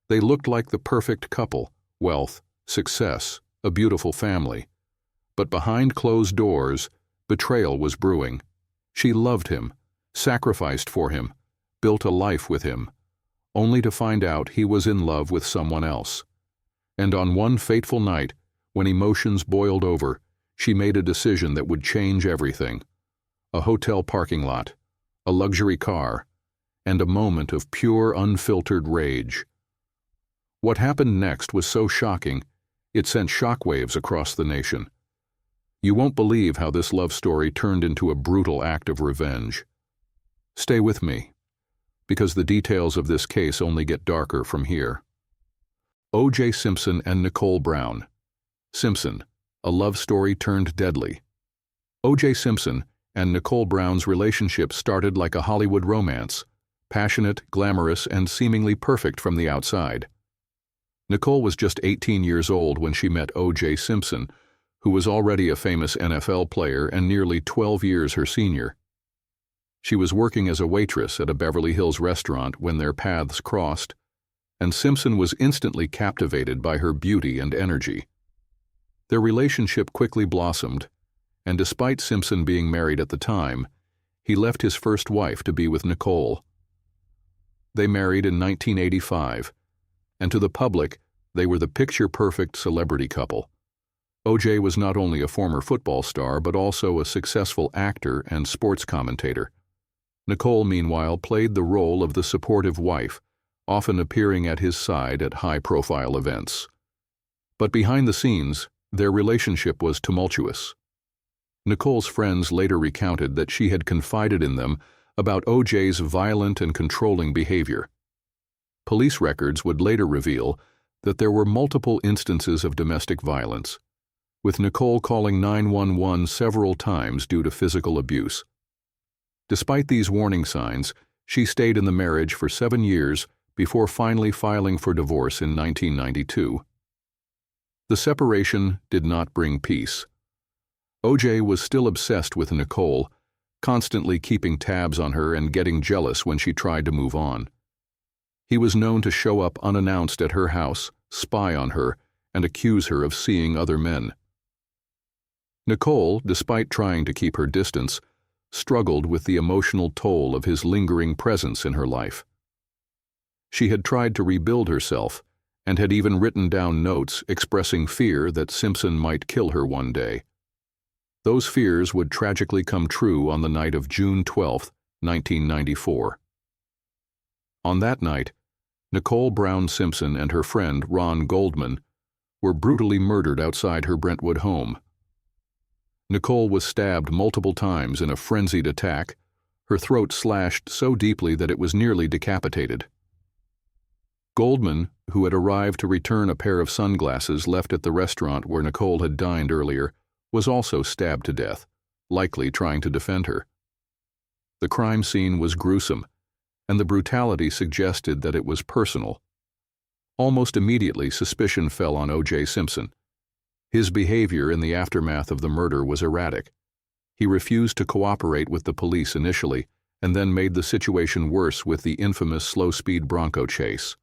They looked like the perfect couple: wealth, success, a beautiful family. But behind closed doors, betrayal was brewing. She loved him, sacrificed for him, built a life with him, only to find out he was in love with someone else. And on one fateful night, when emotions boiled over, she made a decision that would change everything. A hotel parking lot, a luxury car, and a moment of pure, unfiltered rage. What happened next was so shocking, it sent shockwaves across the nation. You won't believe how this love story turned into a brutal act of revenge. Stay with me, because the details of this case only get darker from here. O.J. Simpson and Nicole Brown Simpson, a love story turned deadly. O.J. Simpson and Nicole Brown's relationship started like a Hollywood romance, passionate, glamorous, and seemingly perfect from the outside. Nicole was just 18 years old when she met O.J. Simpson, who was already a famous NFL player and nearly 12 years her senior. She was working as a waitress at a Beverly Hills restaurant when their paths crossed, and Simpson was instantly captivated by her beauty and energy. Their relationship quickly blossomed, and despite Simpson being married at the time, he left his first wife to be with Nicole. They married in 1985, and to the public, they were the picture-perfect celebrity couple. O.J. was not only a former football star but also a successful actor and sports commentator. Nicole, meanwhile, played the role of the supportive wife, often appearing at his side at high-profile events. But behind the scenes, their relationship was tumultuous. Nicole's friends later recounted that she had confided in them about O.J.'s violent and controlling behavior. Police records would later reveal that there were multiple instances of domestic violence, with Nicole calling 911 several times due to physical abuse. Despite these warning signs, she stayed in the marriage for 7 years before finally filing for divorce in 1992. The separation did not bring peace. O.J. was still obsessed with Nicole, constantly keeping tabs on her and getting jealous when she tried to move on. He was known to show up unannounced at her house, spy on her, and accuse her of seeing other men. Nicole, despite trying to keep her distance, struggled with the emotional toll of his lingering presence in her life. She had tried to rebuild herself and had even written down notes expressing fear that Simpson might kill her one day. Those fears would tragically come true on the night of June 12, 1994. On that night, Nicole Brown Simpson and her friend Ron Goldman were brutally murdered outside her Brentwood home. Nicole was stabbed multiple times in a frenzied attack, her throat slashed so deeply that it was nearly decapitated. Goldman, who had arrived to return a pair of sunglasses left at the restaurant where Nicole had dined earlier, was also stabbed to death, likely trying to defend her. The crime scene was gruesome, and the brutality suggested that it was personal. Almost immediately, suspicion fell on O.J. Simpson. His behavior in the aftermath of the murder was erratic. He refused to cooperate with the police initially, and then made the situation worse with the infamous slow-speed Bronco chase.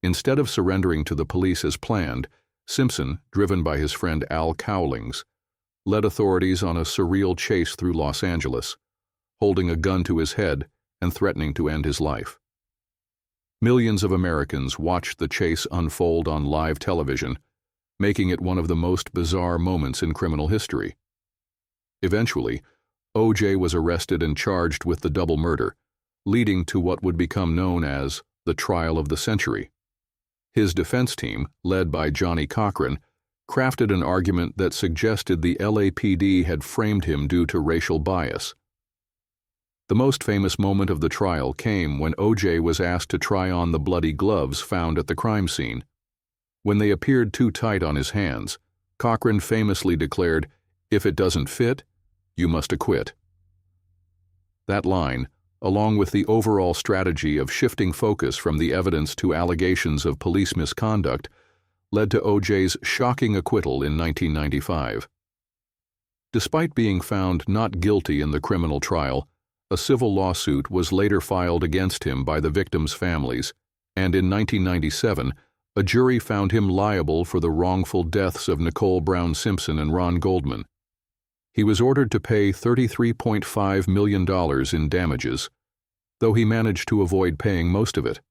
Instead of surrendering to the police as planned, Simpson, driven by his friend Al Cowlings, led authorities on a surreal chase through Los Angeles, holding a gun to his head and threatening to end his life. Millions of Americans watched the chase unfold on live television, making it one of the most bizarre moments in criminal history. Eventually, O.J. was arrested and charged with the double murder, leading to what would become known as the trial of the century. His defense team, led by Johnny Cochran, crafted an argument that suggested the LAPD had framed him due to racial bias. The most famous moment of the trial came when O.J. was asked to try on the bloody gloves found at the crime scene. When they appeared too tight on his hands, Cochran famously declared, "If it doesn't fit, you must acquit." That line, along with the overall strategy of shifting focus from the evidence to allegations of police misconduct, led to O.J.'s shocking acquittal in 1995. Despite being found not guilty in the criminal trial, a civil lawsuit was later filed against him by the victims' families, and in 1997, a jury found him liable for the wrongful deaths of Nicole Brown Simpson and Ron Goldman. He was ordered to pay $33.5 million in damages, though he managed to avoid paying most of it.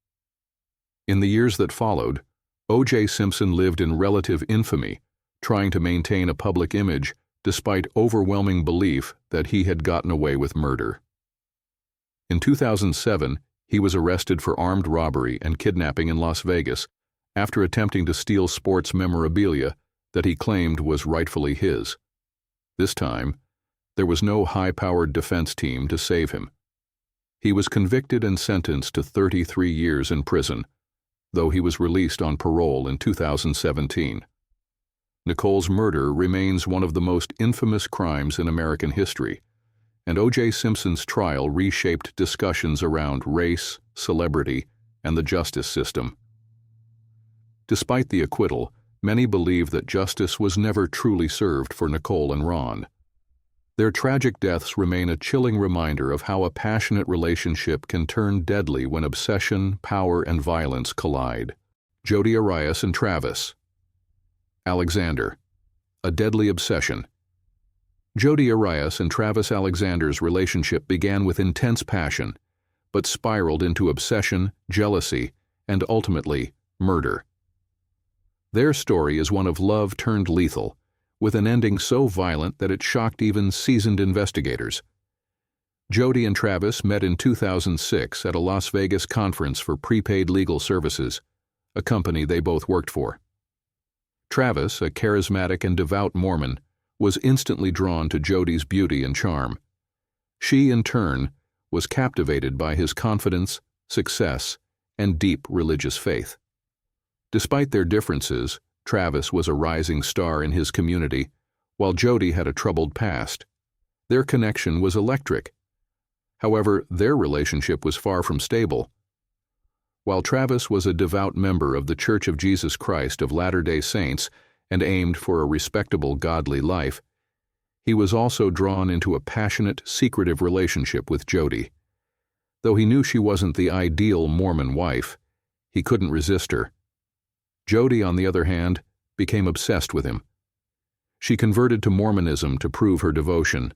In the years that followed, O.J. Simpson lived in relative infamy, trying to maintain a public image despite overwhelming belief that he had gotten away with murder. In 2007, he was arrested for armed robbery and kidnapping in Las Vegas after attempting to steal sports memorabilia that he claimed was rightfully his. This time, there was no high-powered defense team to save him. He was convicted and sentenced to 33 years in prison, though he was released on parole in 2017. Nicole's murder remains one of the most infamous crimes in American history, and O.J. Simpson's trial reshaped discussions around race, celebrity, and the justice system. Despite the acquittal, many believe that justice was never truly served for Nicole and Ron. Their tragic deaths remain a chilling reminder of how a passionate relationship can turn deadly when obsession, power, and violence collide. Jodi Arias and Travis Alexander. A deadly obsession. Jodi Arias and Travis Alexander's relationship began with intense passion, but spiraled into obsession, jealousy, and ultimately, murder. Their story is one of love turned lethal, with an ending so violent that it shocked even seasoned investigators. Jodi and Travis met in 2006 at a Las Vegas conference for prepaid legal services, a company they both worked for. Travis, a charismatic and devout Mormon, was instantly drawn to Jodi's beauty and charm. She, in turn, was captivated by his confidence, success, and deep religious faith. Despite their differences, Travis was a rising star in his community, while Jodi had a troubled past. Their connection was electric. However, their relationship was far from stable. While Travis was a devout member of the Church of Jesus Christ of Latter-day Saints and aimed for a respectable, godly life, he was also drawn into a passionate, secretive relationship with Jodi. Though he knew she wasn't the ideal Mormon wife, he couldn't resist her. Jodi, on the other hand, became obsessed with him. She converted to Mormonism to prove her devotion,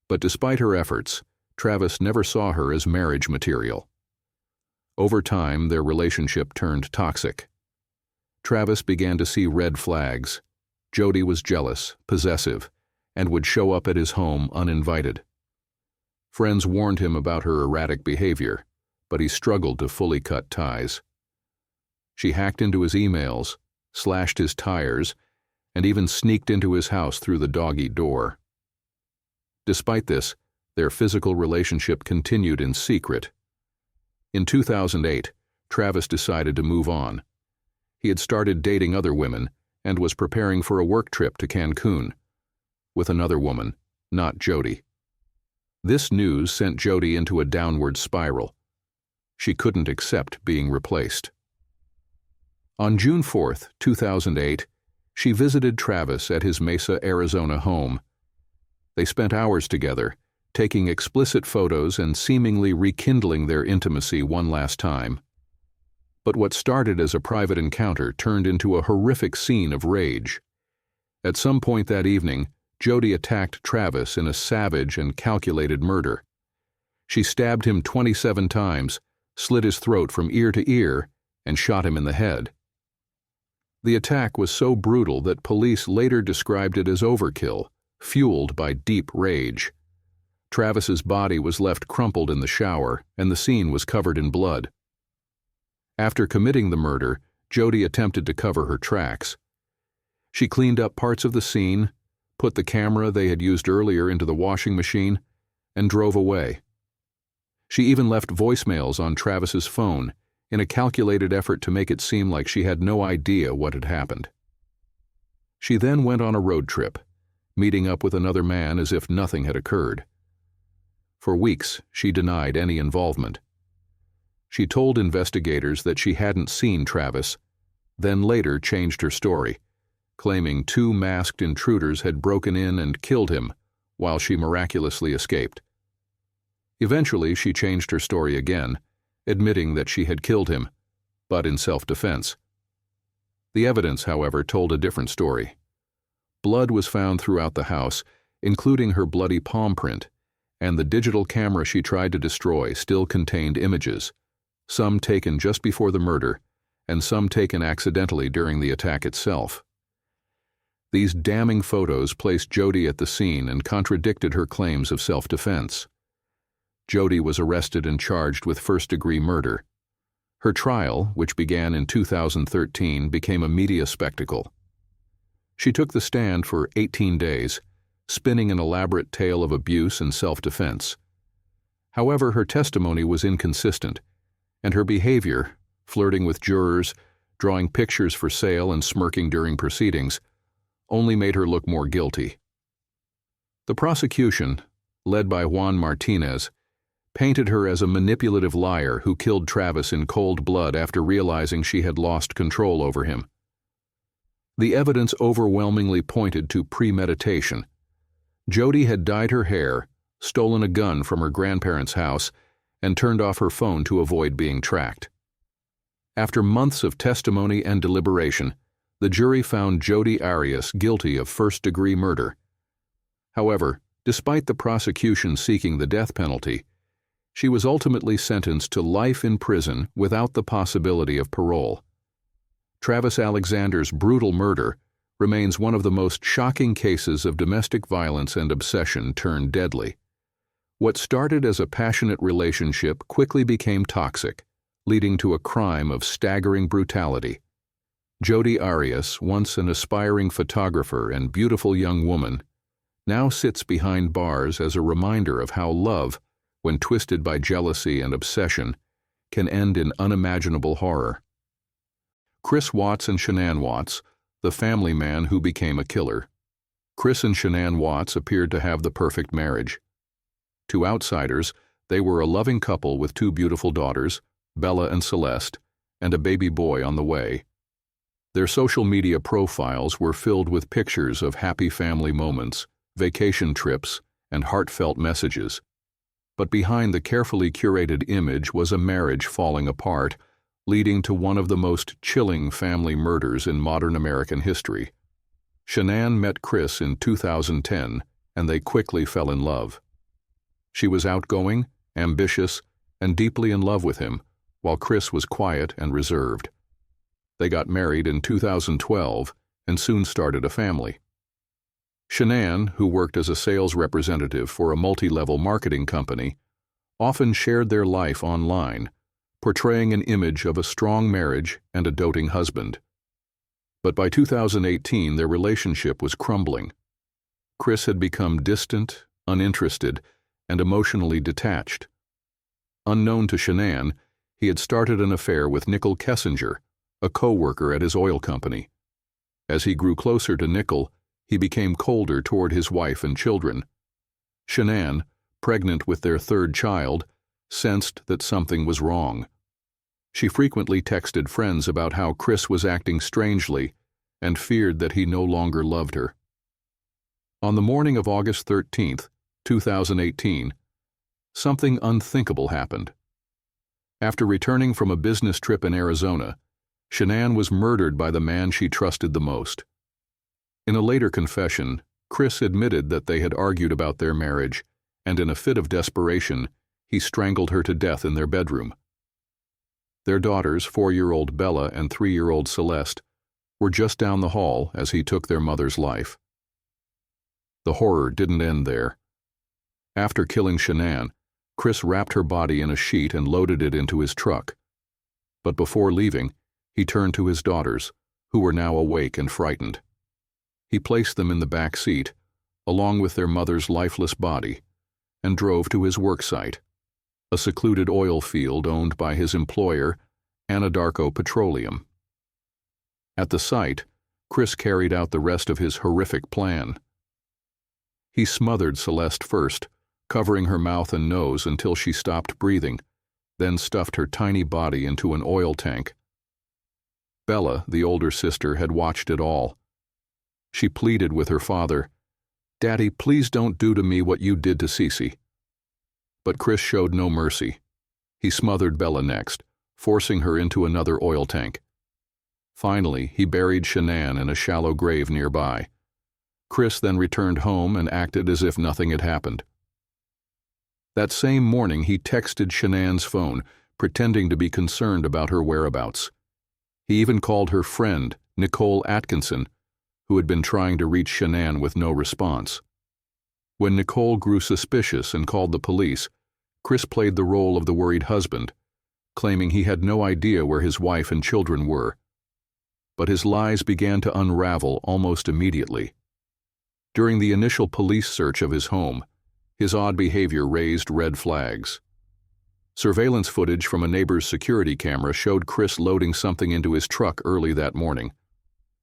but despite her efforts, Travis never saw her as marriage material. Over time, their relationship turned toxic. Travis began to see red flags. Jodi was jealous, possessive, and would show up at his home uninvited. Friends warned him about her erratic behavior, but he struggled to fully cut ties. She hacked into his emails, slashed his tires, and even sneaked into his house through the doggy door. Despite this, their physical relationship continued in secret. In 2008, Travis decided to move on. He had started dating other women and was preparing for a work trip to Cancun with another woman, not Jodi. This news sent Jodi into a downward spiral. She couldn't accept being replaced. On June 4, 2008, she visited Travis at his Mesa, Arizona home. They spent hours together, taking explicit photos and seemingly rekindling their intimacy one last time. But what started as a private encounter turned into a horrific scene of rage. At some point that evening, Jodi attacked Travis in a savage and calculated murder. She stabbed him 27 times, slit his throat from ear to ear, and shot him in the head. The attack was so brutal that police later described it as overkill, fueled by deep rage. Travis's body was left crumpled in the shower, and the scene was covered in blood. After committing the murder, Jodi attempted to cover her tracks. She cleaned up parts of the scene, put the camera they had used earlier into the washing machine, and drove away. She even left voicemails on Travis's phone in a calculated effort to make it seem like she had no idea what had happened. She then went on a road trip, meeting up with another man as if nothing had occurred. For weeks, she denied any involvement. She told investigators that she hadn't seen Travis, then later changed her story, claiming 2 masked intruders had broken in and killed him while she miraculously escaped. Eventually, she changed her story again, admitting that she had killed him, but in self-defense. The evidence, however, told a different story. Blood was found throughout the house, including her bloody palm print, and the digital camera she tried to destroy still contained images, some taken just before the murder, and some taken accidentally during the attack itself. These damning photos placed Jodi at the scene and contradicted her claims of self-defense. Jodi was arrested and charged with first-degree murder. Her trial, which began in 2013, became a media spectacle. She took the stand for 18 days, spinning an elaborate tale of abuse and self-defense. However, her testimony was inconsistent, and her behavior, flirting with jurors, drawing pictures for sale, and smirking during proceedings, only made her look more guilty. The prosecution, led by Juan Martinez, painted her as a manipulative liar who killed Travis in cold blood after realizing she had lost control over him. The evidence overwhelmingly pointed to premeditation. Jodi had dyed her hair, stolen a gun from her grandparents' house, and turned off her phone to avoid being tracked. After months of testimony and deliberation, the jury found Jodi Arias guilty of first-degree murder. However, despite the prosecution seeking the death penalty, she was ultimately sentenced to life in prison without the possibility of parole. Travis Alexander's brutal murder remains one of the most shocking cases of domestic violence and obsession turned deadly. What started as a passionate relationship quickly became toxic, leading to a crime of staggering brutality. Jodi Arias, once an aspiring photographer and beautiful young woman, now sits behind bars as a reminder of how love, when twisted by jealousy and obsession, can end in unimaginable horror. Chris Watts and Shanann Watts, the family man who became a killer. Chris and Shanann Watts appeared to have the perfect marriage. To outsiders, they were a loving couple with two beautiful daughters, Bella and Celeste, and a baby boy on the way. Their social media profiles were filled with pictures of happy family moments, vacation trips, and heartfelt messages. But behind the carefully curated image was a marriage falling apart, leading to one of the most chilling family murders in modern American history. Shanann met Chris in 2010, and they quickly fell in love. She was outgoing, ambitious, and deeply in love with him, while Chris was quiet and reserved. They got married in 2012 and soon started a family. Shanann, who worked as a sales representative for a multi-level marketing company, often shared their life online, portraying an image of a strong marriage and a doting husband. But by 2018, their relationship was crumbling. Chris had become distant, uninterested, and emotionally detached. Unknown to Shanann, he had started an affair with Nicole Kessinger, a co-worker at his oil company. As he grew closer to Nicole, he became colder toward his wife and children. Shanann, pregnant with their third child, sensed that something was wrong. She frequently texted friends about how Chris was acting strangely and feared that he no longer loved her. On the morning of August 13, 2018, something unthinkable happened. After returning from a business trip in Arizona, Shanann was murdered by the man she trusted the most. In a later confession, Chris admitted that they had argued about their marriage, and in a fit of desperation, he strangled her to death in their bedroom. Their daughters, 4-year-old Bella and 3-year-old Celeste, were just down the hall as he took their mother's life. The horror didn't end there. After killing Shanann, Chris wrapped her body in a sheet and loaded it into his truck. But before leaving, he turned to his daughters, who were now awake and frightened. He placed them in the back seat, along with their mother's lifeless body, and drove to his work site, a secluded oil field owned by his employer, Anadarko Petroleum. At the site, Chris carried out the rest of his horrific plan. He smothered Celeste first, covering her mouth and nose until she stopped breathing, then stuffed her tiny body into an oil tank. Bella, the older sister, had watched it all. She pleaded with her father, "Daddy, please don't do to me what you did to Cece." But Chris showed no mercy. He smothered Bella next, forcing her into another oil tank. Finally, he buried Shanann in a shallow grave nearby. Chris then returned home and acted as if nothing had happened. That same morning, he texted Shanann's phone, pretending to be concerned about her whereabouts. He even called her friend, Nicole Atkinson, who had been trying to reach Shanann with no response. When Nicole grew suspicious and called the police, Chris played the role of the worried husband, claiming he had no idea where his wife and children were. But his lies began to unravel almost immediately. During the initial police search of his home, his odd behavior raised red flags. Surveillance footage from a neighbor's security camera showed Chris loading something into his truck early that morning,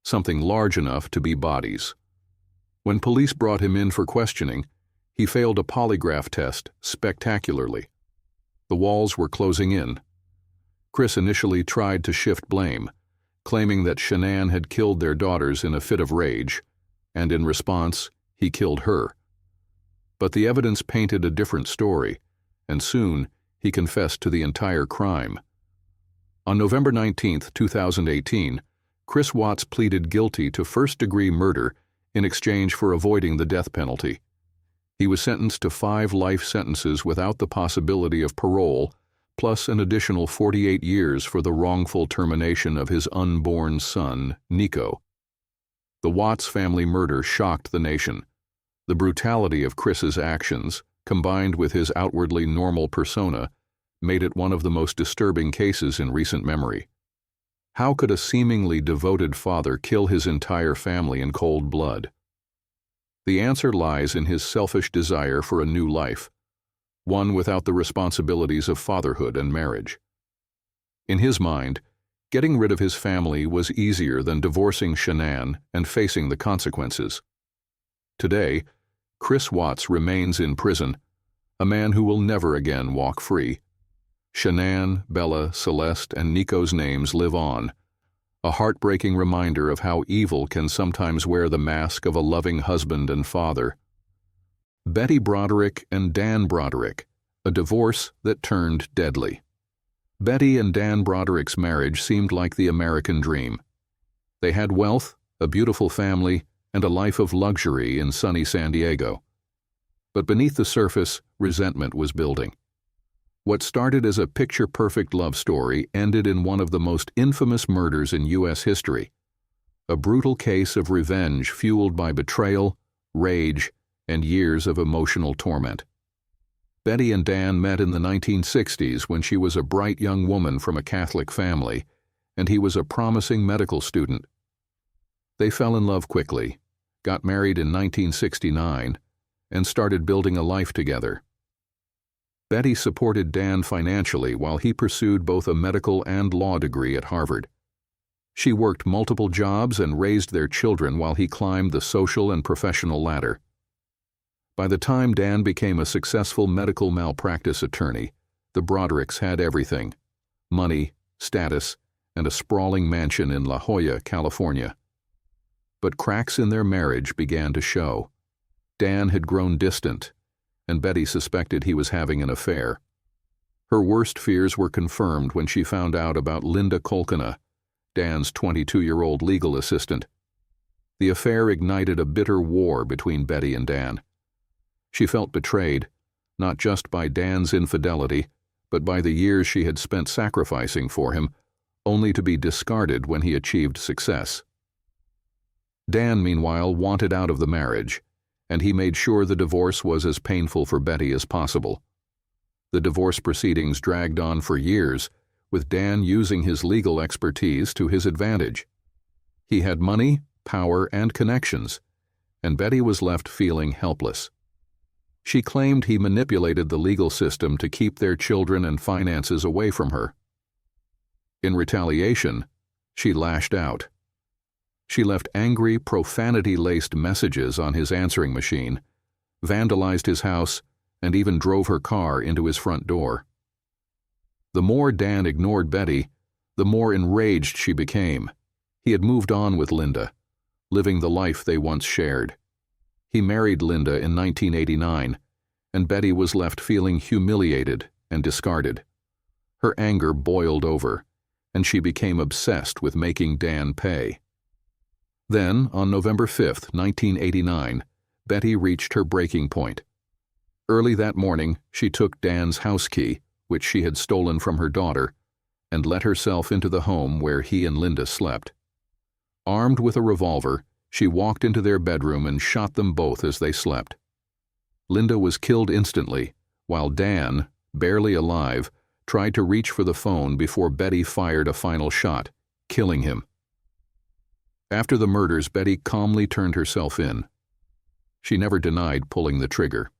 something large enough to be bodies. When police brought him in for questioning, he failed a polygraph test spectacularly. The walls were closing in. Chris initially tried to shift blame, claiming that Shanann had killed their daughters in a fit of rage, and in response, he killed her. But the evidence painted a different story, and soon he confessed to the entire crime. On November 19, 2018, Chris Watts pleaded guilty to first-degree murder in exchange for avoiding the death penalty. He was sentenced to 5 life sentences without the possibility of parole, plus an additional 48 years for the wrongful termination of his unborn son, Nico. The Watts family murder shocked the nation. The brutality of Chris's actions, combined with his outwardly normal persona, made it one of the most disturbing cases in recent memory. How could a seemingly devoted father kill his entire family in cold blood? The answer lies in his selfish desire for a new life, one without the responsibilities of fatherhood and marriage. In his mind, getting rid of his family was easier than divorcing Shanann and facing the consequences. Today, Chris Watts remains in prison, a man who will never again walk free. Shanann, Bella, Celeste, and Nico's names live on, a heartbreaking reminder of how evil can sometimes wear the mask of a loving husband and father. Betty Broderick and Dan Broderick, a divorce that turned deadly. Betty and Dan Broderick's marriage seemed like the American dream. They had wealth, a beautiful family, and a life of luxury in sunny San Diego. But beneath the surface, resentment was building. What started as a picture-perfect love story ended in one of the most infamous murders in U.S. history, a brutal case of revenge fueled by betrayal, rage, and years of emotional torment. Betty and Dan met in the 1960s when she was a bright young woman from a Catholic family, and he was a promising medical student. They fell in love quickly, got married in 1969, and started building a life together. Betty supported Dan financially while he pursued both a medical and law degree at Harvard. She worked multiple jobs and raised their children while he climbed the social and professional ladder. By the time Dan became a successful medical malpractice attorney, the Brodericks had everything: money, status, and a sprawling mansion in La Jolla, California. But cracks in their marriage began to show. Dan had grown distant, and Betty suspected he was having an affair. Her worst fears were confirmed when she found out about Linda Kolkina, Dan's 22-year-old legal assistant. The affair ignited a bitter war between Betty and Dan. She felt betrayed, not just by Dan's infidelity, but by the years she had spent sacrificing for him, only to be discarded when he achieved success. Dan, meanwhile, wanted out of the marriage, and he made sure the divorce was as painful for Betty as possible. The divorce proceedings dragged on for years, with Dan using his legal expertise to his advantage. He had money, power, and connections, and Betty was left feeling helpless. She claimed he manipulated the legal system to keep their children and finances away from her. In retaliation, she lashed out. She left angry, profanity-laced messages on his answering machine, vandalized his house, and even drove her car into his front door. The more Dan ignored Betty, the more enraged she became. He had moved on with Linda, living the life they once shared. He married Linda in 1989, and Betty was left feeling humiliated and discarded. Her anger boiled over, and she became obsessed with making Dan pay. Then, on November 5, 1989, Betty reached her breaking point. Early that morning, she took Dan's house key, which she had stolen from her daughter, and let herself into the home where he and Linda slept. Armed with a revolver, she walked into their bedroom and shot them both as they slept. Linda was killed instantly, while Dan, barely alive, tried to reach for the phone before Betty fired a final shot, killing him. After the murders, Betty calmly turned herself in. She never denied pulling the trigger.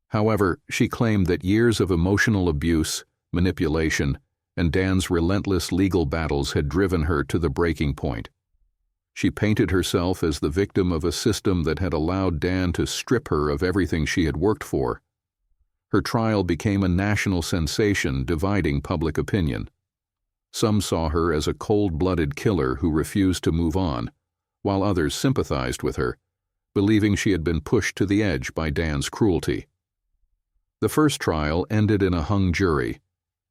However, she claimed that years of emotional abuse, manipulation, and Dan's relentless legal battles had driven her to the breaking point. She painted herself as the victim of a system that had allowed Dan to strip her of everything she had worked for. Her trial became a national sensation, dividing public opinion. Some saw her as a cold-blooded killer who refused to move on, while others sympathized with her, believing she had been pushed to the edge by Dan's cruelty. The first trial ended in a hung jury,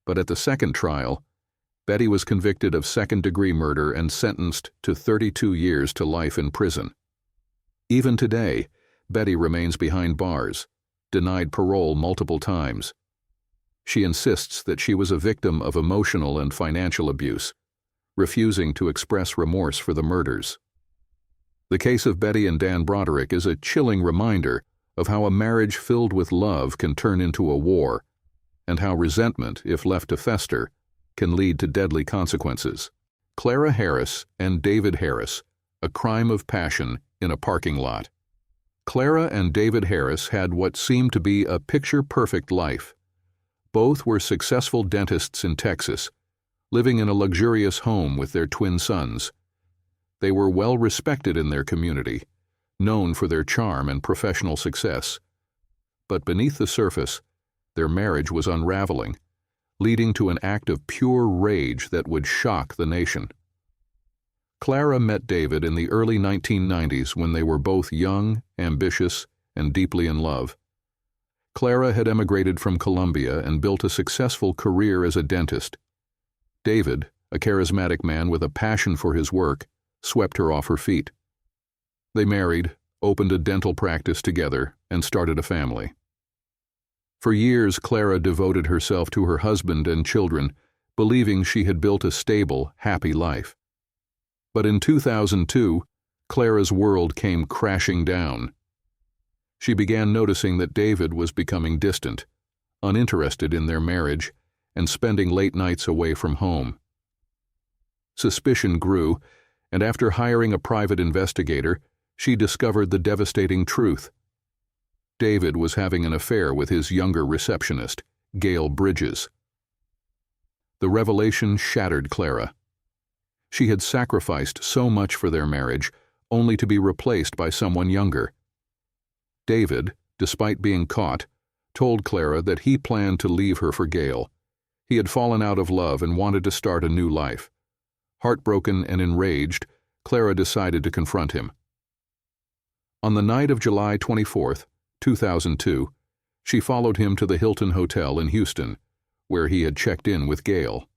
but at the second trial, Betty was convicted of second-degree murder and sentenced to 32 years to life in prison. Even today, Betty remains behind bars, denied parole multiple times. She insists that she was a victim of emotional and financial abuse, refusing to express remorse for the murders. The case of Betty and Dan Broderick is a chilling reminder of how a marriage filled with love can turn into a war, and how resentment, if left to fester, can lead to deadly consequences. Clara Harris and David Harris, a crime of passion in a parking lot. Clara and David Harris had what seemed to be a picture-perfect life. Both were successful dentists in Texas, living in a luxurious home with their twin sons. They were well respected in their community, known for their charm and professional success. But beneath the surface, their marriage was unraveling, leading to an act of pure rage that would shock the nation. Clara met David in the early 1990s when they were both young, ambitious, and deeply in love. Clara had emigrated from Colombia and built a successful career as a dentist. David, a charismatic man with a passion for his work, swept her off her feet. They married, opened a dental practice together, and started a family. For years, Clara devoted herself to her husband and children, believing she had built a stable, happy life. But in 2002, Clara's world came crashing down. She began noticing that David was becoming distant, uninterested in their marriage, and spending late nights away from home. Suspicion grew, and after hiring a private investigator, she discovered the devastating truth. David was having an affair with his younger receptionist, Gail Bridges. The revelation shattered Clara. She had sacrificed so much for their marriage, only to be replaced by someone younger. David, despite being caught, told Clara that he planned to leave her for Gail. He had fallen out of love and wanted to start a new life. Heartbroken and enraged, Clara decided to confront him. On the night of July 24, 2002, she followed him to the Hilton Hotel in Houston, where he had checked in with Gail.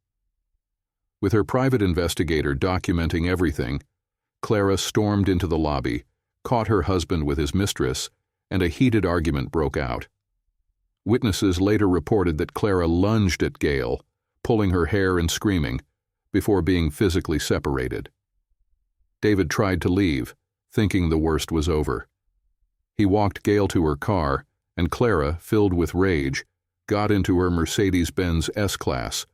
With her private investigator documenting everything, Clara stormed into the lobby, caught her husband with his mistress, and a heated argument broke out. Witnesses later reported that Clara lunged at Gail, pulling her hair and screaming, before being physically separated. David tried to leave, thinking the worst was over. He walked Gail to her car, and Clara, filled with rage, got into her Mercedes-Benz S-Class.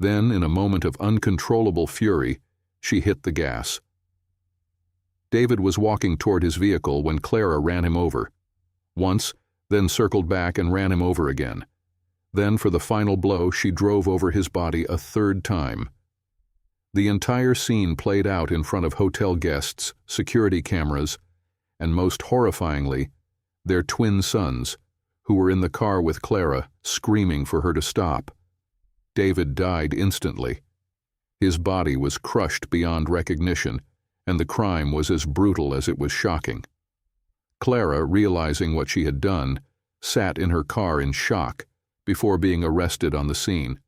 Then, in a moment of uncontrollable fury, she hit the gas. David was walking toward his vehicle when Clara ran him over. Once, then circled back and ran him over again. Then, for the final blow, she drove over his body a third time. The entire scene played out in front of hotel guests, security cameras, and most horrifyingly, their twin sons, who were in the car with Clara, screaming for her to stop. David died instantly. His body was crushed beyond recognition, and the crime was as brutal as it was shocking. Clara, realizing what she had done, sat in her car in shock before being arrested on the scene.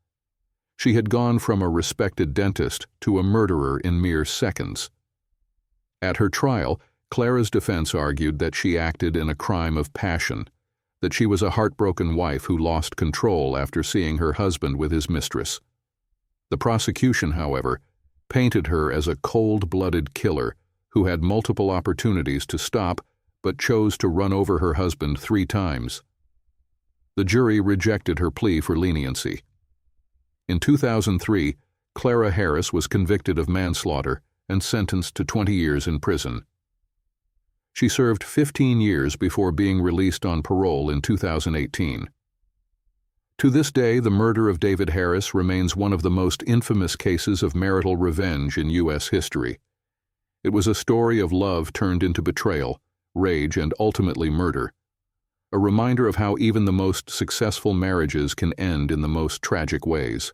She had gone from a respected dentist to a murderer in mere seconds. At her trial, Clara's defense argued that she acted in a crime of passion, that she was a heartbroken wife who lost control after seeing her husband with his mistress. The prosecution, however, painted her as a cold-blooded killer who had multiple opportunities to stop but chose to run over her husband 3 times. The jury rejected her plea for leniency. In 2003, Clara Harris was convicted of manslaughter and sentenced to 20 years in prison. She served 15 years before being released on parole in 2018. To this day, the murder of David Harris remains one of the most infamous cases of marital revenge in U.S. history. It was a story of love turned into betrayal, rage, and ultimately murder. A reminder of how even the most successful marriages can end in the most tragic ways.